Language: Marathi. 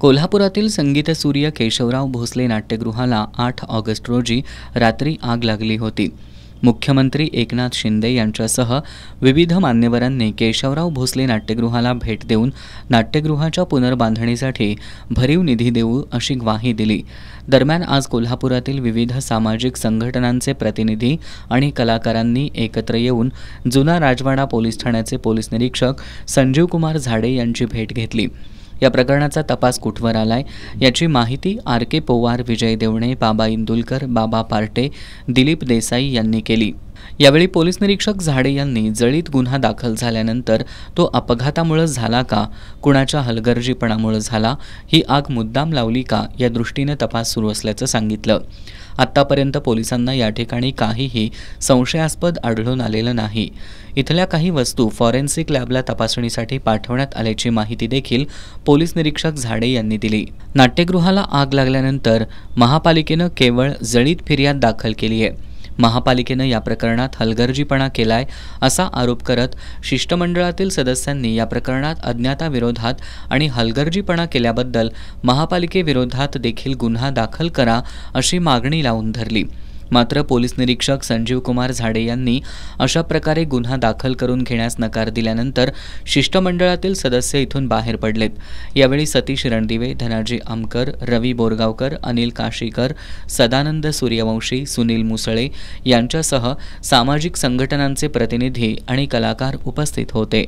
कोल्हापुरातील संगीतसूर्य केशवराव भोसले नाट्यगृहाला 8 ऑगस्ट रोजी रात्री आग लागली होती। मुख्यमंत्री एकनाथ शिंदे यांच्यासह विविध मान्यवरांनी केशवराव भोसले नाट्यगृहाला भेट देऊन नाट्यगृहाच्या पुनर्बांधणीसाठी भरीव निधी देऊ अशी ग्वाही दिली। दरम्यान आज कोल्हापुरातील विविध सामाजिक संघटनांचे प्रतिनिधी आणि कलाकारांनी एकत्र येऊन जुना राजवाडा पोलीस ठाण्याचे पोलीस निरीक्षक संजीव कुमार झाडे यांची भेट घेतली। या प्रकरणाचा तपास कुठवर आलाय याची माहिती आर.के. पोवार, विजय देवणे, बाबा इंदुलकर, बाबा पार्टे, दिलीप देसाई यांनी केली। यावेळी पोलीस निरीक्षक झाडे यांनी जळीत गुन्हा दाखल झाल्यानंतर तो अपघातामुळे झाला का, कुणाच्या हलगर्जीपणामुळे झाला, ही आग मुद्दाम लावली का या दृष्टीने तपास सुरू असल्याचं सांगितलं। आत्तापर्यंत पोलिसांना या ठिकाणी काहीही संशयास्पद आढळून आलेलं नाही। इथल्या काही वस्तू फॉरेन्सिक लॅबला तपासणीसाठी पाठवण्यात आल्याची माहिती देखील पोलीस निरीक्षक झाडे यांनी दिली। नाट्यगृहाला आग लागल्यानंतर महापालिकेनं केवळ जळीत फिर्याद दाखल केली आहे। महापालिकेनं या प्रकरणात हलगर्जीपणा केलाय असा आरोप करत शिष्टमंडळातील सदस्यांनी या प्रकरणात अज्ञाताविरोधात आणि हलगर्जीपणा केल्याबद्दल महापालिकेविरोधात देखील गुन्हा दाखल करा अशी मागणी लावून धरली। मात्र पोलीस निरीक्षक संजीव कुमार झाडे यांनी अशा प्रकारे गुन्हा दाखल करून घेण्यास नकार दिल्यानंतर शिष्टमंडळातील सदस्य इथून बाहेर पडलेत। यावेळी सतीश रणदिवे, धनाजी आमकर, रवी बोरगावकर, अनिल काशीकर, सदानंद सूर्यवंशी, सुनील मुसळे यांच्यासह सामाजिक संघटनांचे प्रतिनिधी आणि कलाकार उपस्थित होते।